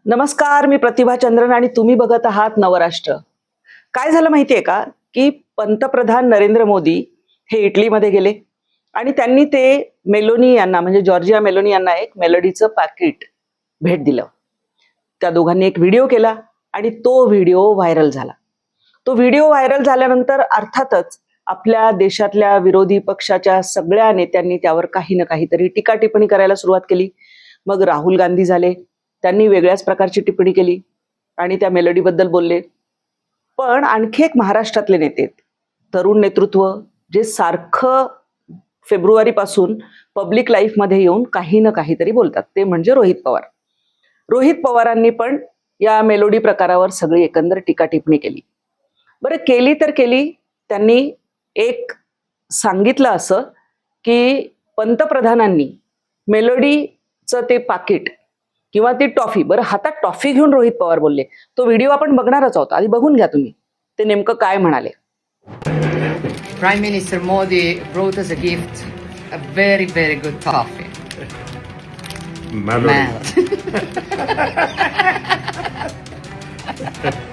नमस्कार, मी प्रतिभा चंद्रन आणि तुम्ही बघत आहात नवराष्ट्र. काय झालं माहितीये का, की पंतप्रधान नरेंद्र मोदी हे इटलीमध्ये गेले आणि त्यांनी ते मेलोनी यांना म्हणजे जॉर्जिया मेलोनी यांना एक मेलोडीचं पाकिट भेट दिलं. त्या दोघांनी एक व्हिडिओ केला आणि तो व्हिडिओ व्हायरल झाला. तो व्हिडिओ व्हायरल झाल्यानंतर अर्थातच आपल्या देशातल्या विरोधी पक्षाच्या सगळ्या नेत्यांनी त्यावर काही ना काहीतरी टीका टिप्पणी करायला सुरुवात केली. मग राहुल गांधी झाले, त्यांनी वेगळ्याच प्रकारची टिप्पणी केली आणि त्या मेलोडीबद्दल बोलले. पण आणखी एक महाराष्ट्रातले नेते आहेत, तरुण नेतृत्व, जे सारखं फेब्रुवारीपासून पब्लिक लाईफमध्ये येऊन काही ना काहीतरी बोलतात, ते म्हणजे रोहित पवार. रोहित पवारांनी पण या मेलोडी प्रकारावर सगळी एकंदर टीका टिप्पणी केली. बरं, केली तर केली. त्यांनी एक सांगितलं असं की पंतप्रधानांनी मेलोडीचं ते पाकिट किंवा ती टॉफी, बरं हातात टॉफी घेऊन रोहित पवार बोलले. तो व्हिडिओ आपण बघणारच आहोत, आधी बघून घ्या तुम्ही ते नेमकं काय म्हणाले. Prime Minister Modi brought us a gift, a very, very good toffee. Melody.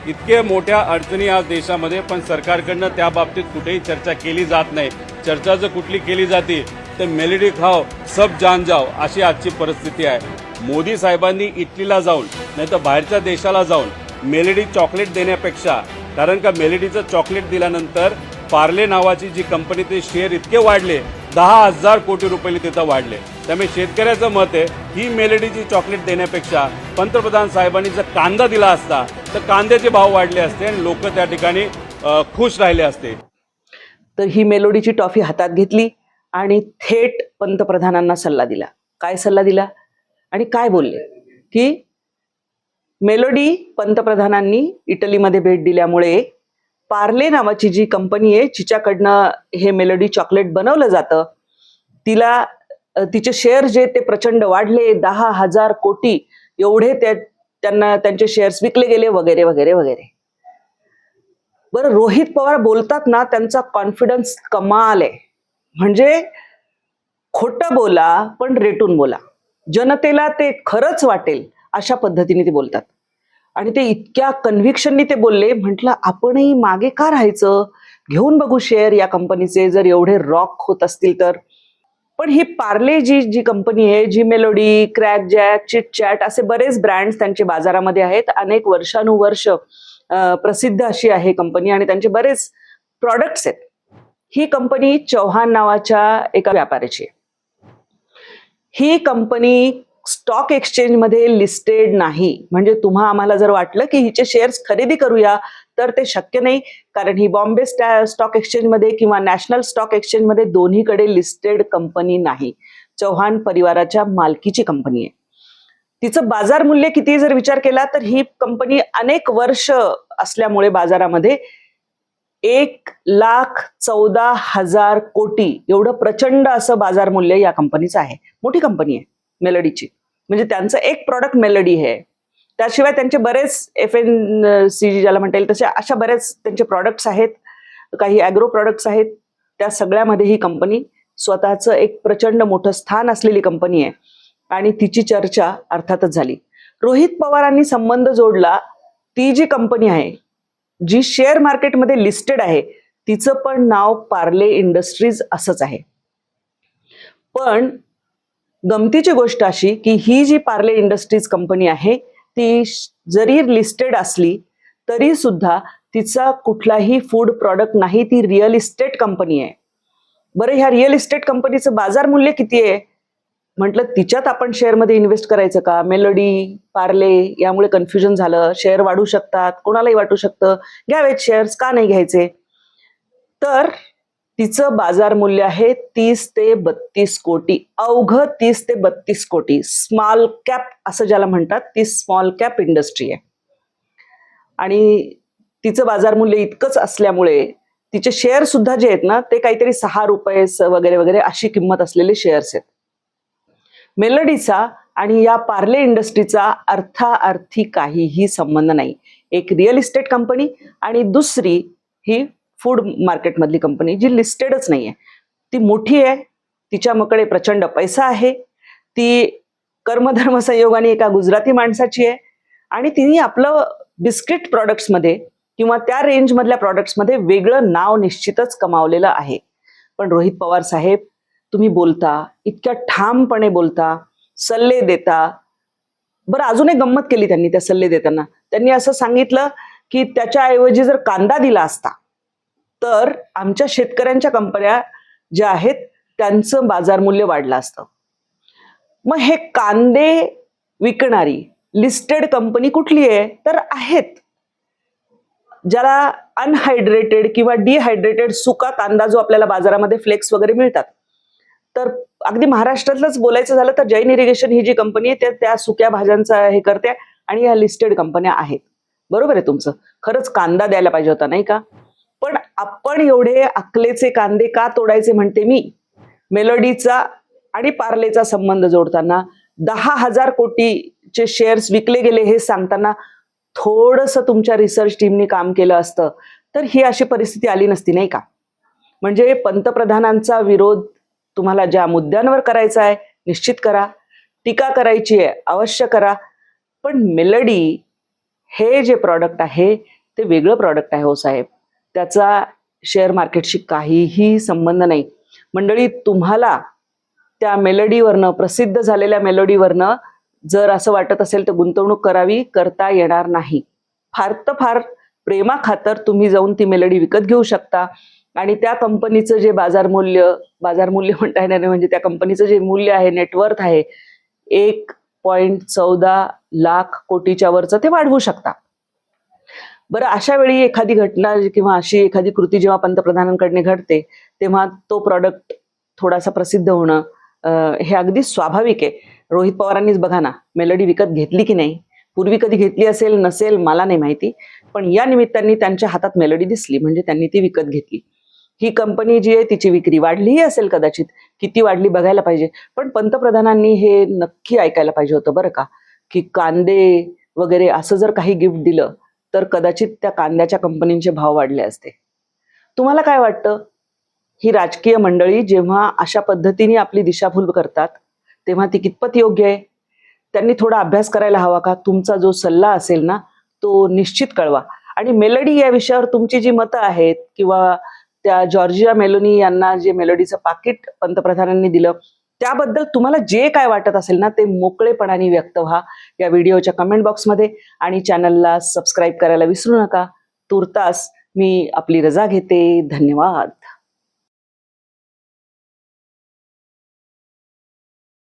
इतके मोठ्या अडचणी आज देशामध्ये, पण सरकारकडनं त्या बाबतीत कुठेही चर्चा केली जात नाही. चर्चा जर कुठली केली जाते तर मेलोडी खाओ सब जान जाओ अशी आजची परिस्थिती आहे. मोदी साहेबांनी इटलीला जाऊन नाही तर बाहेरच्या देशाला जाऊन मेलोडी चॉकलेट देण्यापेक्षा, कारण का मेलोडीचं चॉकलेट दिल्यानंतर पार्ले नावाची जी कंपनी, ते शेअर इतके वाढले, 10,000 कोटी रुपये तिथं वाढले. त्यामुळे शेतकऱ्याचं मत आहे ही मेलोडीची चॉकलेट देण्यापेक्षा पंतप्रधान साहेबांनी जर कांदा दिला असता तर कांद्याचे भाव वाढले असते आणि लोक त्या ठिकाणी खुश राहिले असते. तर ही मेलोडीची टॉफी हातात घेतली आणि थेट पंतप्रधानांना सल्ला दिला. काय सल्ला दिला आणि काय बोलले की मेलोडी पंतप्रधानांनी इटलीमध्ये भेट दिल्यामुळे पार्ले नावाची जी कंपनी आहे, जिच्याकडनं हे मेलोडी चॉकलेट बनवलं जातं, तिचे शेअर जे ते प्रचंड वाढले, 10,000 कोटी एवढे त्यांना त्यांचे शेअर्स विकले गेले, वगैरे वगैरे वगैरे. बरं, रोहित पवार बोलतात ना, त्यांचा कॉन्फिडन्स कमाल आहे. म्हणजे खोटं बोला पण रेटून बोला, जनतेला ते खरंच वाटेल अशा पद्धतीने ते बोलतात. आणि ते इतक्या कन्व्हिक्शननी ते बोलले, म्हटलं आपणही मागे का राहायचं, घेऊन बघू शेअर या कंपनीचे, जर एवढे रॉक होत असतील तर. पण ही पार्ले जी कंपनी आहे, जी Melody, Krackjack, Chit Chat असे बरेच ब्रँड्स त्यांचे बाजारामध्ये आहेत. अनेक वर्षानुवर्ष प्रसिद्ध अशी आहे कंपनी आणि त्यांचे बरेच प्रॉडक्ट्स आहेत. ही कंपनी चौहान नावाच्या एका व्यापाऱ्याची आहे. ही कंपनी स्टॉक एक्सचेंजमध्ये लिस्टेड नाही. म्हणजे तुम्हा आम्हाला जर वाटलं की हिचे शेअर्स खरेदी करूया तर ते शक्य नाही, कारण ही बॉम्बे स्टॉक एक्सचेंजमध्ये किंवा नॅशनल स्टॉक एक्सचेंजमध्ये दोन्हीकडे लिस्टेड कंपनी नाही. चौहान परिवाराच्या मालकीची कंपनी आहे. तिचं बाजार मूल्य किती जर विचार केला तर ही कंपनी अनेक वर्ष असल्यामुळे बाजारामध्ये 1,14,000 कोटी एवढं प्रचंड असं बाजार मूल्य या कंपनीचं आहे. मोठी कंपनी आहे मेलोडीची. म्हणजे त्यांचं एक प्रॉडक्ट मेलोडी आहे. त्याशिवाय त्यांचे बरेच FNCG ज्याला म्हणता येईल तसे अशा बरेच त्यांचे प्रॉडक्ट्स आहेत, काही ॲग्रो प्रॉडक्ट्स आहेत. त्या सगळ्यामध्ये ही कंपनी स्वतःचं एक प्रचंड मोठं स्थान असलेली कंपनी आहे आणि तिची चर्चा अर्थातच झाली. रोहित पवारांनी संबंध जोडला. ती जी कंपनी आहे, जी शेअर मार्केटमध्ये लिस्टेड आहे, तिचं पण नाव पार्ले इंडस्ट्रीज असंच आहे. पण गमतीची गोष्ट अशी की ही जी पार्ले इंडस्ट्रीज कंपनी आहे, ती जरी लिस्टेड असली तरी सुद्धा तिचा कुठलाही फूड प्रॉडक्ट नाही, ती रिअल इस्टेट कंपनी आहे. बरं, ह्या रिअल इस्टेट कंपनीचं बाजार मूल्य किती आहे म्हटलं, तिच्यात आपण शेअरमध्ये इन्व्हेस्ट करायचं का? मेलोडी, पार्ले यामुळे कन्फ्युजन झालं. शेअर वाढू शकतात, कोणालाही वाटू शकतं, घ्यावेत शेअर्स, का नाही घ्यायचे? तर तिचं बाजार मूल्य आहे 30 ते 32 कोटी, अवघं 30 ते 32 कोटी. स्मॉल कॅप असं ज्याला म्हणतात, ती स्मॉल कॅप इंडस्ट्री आहे. आणि तिचं बाजार मूल्य इतकंच असल्यामुळे तिचे शेअर सुद्धा जे आहेत ना, ते काहीतरी 6 रुपये वगैरे वगैरे अशी किंमत असलेले शेअर्स आहेत. मेलोडीचा आणि या पार्ले इंडस्ट्रीचा अर्थाअर्थी काहीही संबंध नाही. एक रिअल इस्टेट कंपनी आणि दुसरी ही फूड मार्केटमधली कंपनी जी लिस्टेडच नाहीये. ती मोठी आहे, तिच्याकडे प्रचंड पैसा आहे, ती कर्मधर्म संयोगाने एका गुजराती माणसाची आहे आणि तिने आपलं बिस्किट प्रॉडक्ट्समध्ये किंवा त्या रेंजमधल्या प्रॉडक्ट्समध्ये वेगळं नाव निश्चितच कमावलेलं आहे. पण रोहित पवार साहेब, तुम्ही बोलता, इतक्या ठामपणे बोलता, सल्ले देता. बरं, अजून एक गंमत केली त्यांनी त्या सल्ले देताना. त्यांनी असं सांगितलं की त्याच्याऐवजी जर कांदा दिला असता तर आमच्या शेतकऱ्यांच्या कंपन्या ज्या आहेत त्यांचं बाजार मूल्य वाढलं असतं. मग हे कांदे विकणारी लिस्टेड कंपनी कुठली आहे? तर आहेत ज्याला अनहायड्रेटेड किंवा डिहायड्रेटेड सुका कांदा जो आपल्याला बाजारामध्ये फ्लेक्स वगैरे मिळतात. तर अगदी महाराष्ट्रातलंच बोलायचं झालं तर जैन इरिगेशन ही जी कंपनी आहे त्या सुक्या भाज्यांचा हे करते आणि या लिस्टेड कंपन्या आहेत. बरोबर आहे तुमचं, खरंच कांदा द्यायला पाहिजे होता नाही का? पण आपण एवढे अकलेचे कांदे का तोडायचे म्हणते मी. मेलोडीचा आणि पार्लेचा संबंध जोडताना 10,000 कोटीचे शेअर्स विकले गेले हे सांगताना थोडंसं तुमच्या रिसर्च टीमनी काम केलं असतं तर ही अशी परिस्थिती आली नसती नाही का? म्हणजे पंतप्रधानांचा विरोध तुम्हाला ज्या मुद्द्यांवर करायचा आहे निश्चित करा, टीका करायची आहे अवश्य करा, पण मेलडी हे जे प्रॉडक्ट आहे ते वेगळं प्रॉडक्ट आहे हो साहेब. त्याचा शेअर मार्केटशी काहीही संबंध नाही. मंडळी, तुम्हाला त्या मेलडीवरनं, प्रसिद्ध झालेल्या मेलोडीवरनं जर असं वाटत असेल तर गुंतवणूक करावी, करता येणार नाही. फार तर फार प्रेमाखातर तुम्ही जाऊन ती मेलडी विकत घेऊ शकता आणि त्या कंपनीचं जे बाजार मूल्य म्हणता येणार नाही, म्हणजे त्या कंपनीचं जे मूल्य आहे, नेटवर्थ आहे, 1.14 लाख कोटीच्या वरचं ते वाढवू शकता. बरं, अशा वेळी एखादी घटना किंवा अशी एखादी कृती जेव्हा पंतप्रधानांकडे घडते तेव्हा तो प्रॉडक्ट थोडासा प्रसिद्ध होणं हे अगदी स्वाभाविक आहे. रोहित पवारांनीच बघा ना मेलडी विकत घेतली की नाही. पूर्वी कधी घेतली असेल नसेल मला नाही माहिती, पण या निमित्ताने त्यांच्या हातात मेलडी दिसली म्हणजे त्यांनी ती विकत घेतली. ही कंपनी जी आहे तिची विक्री वाढलीही असेल कदाचित, किती वाढली बघायला पाहिजे. पण पंतप्रधानांनी हे नक्की ऐकायला पाहिजे होतं बरं का, की कांदे वगैरे असं जर काही गिफ्ट दिलं तर कदाचित त्या कांद्याच्या कंपनींचे भाव वाढले असते. तुम्हाला काय वाटतं? ही राजकीय मंडळी जेव्हा अशा पद्धतीने आपली दिशाभूल करतात तेव्हा ती कितपत योग्य आहे? त्यांनी थोडा अभ्यास करायला हवा का? तुमचा जो सल्ला असेल ना तो निश्चित कळवा. आणि मेलडी या विषयावर तुमची जी मतं आहेत किंवा त्या जॉर्जिया मेलोनी यांना जे मेलोडीचं पाकिट पंतप्रधानांनी दिलं त्याबद्दल तुम्हाला जे काय वाटत असेल ना ते मोकळेपणाने व्यक्त व्हा या व्हिडिओच्या कमेंट बॉक्समध्ये. आणि चॅनलला सबस्क्राईब करायला विसरू नका. तूर्तास मी आपली रजा घेते. धन्यवाद.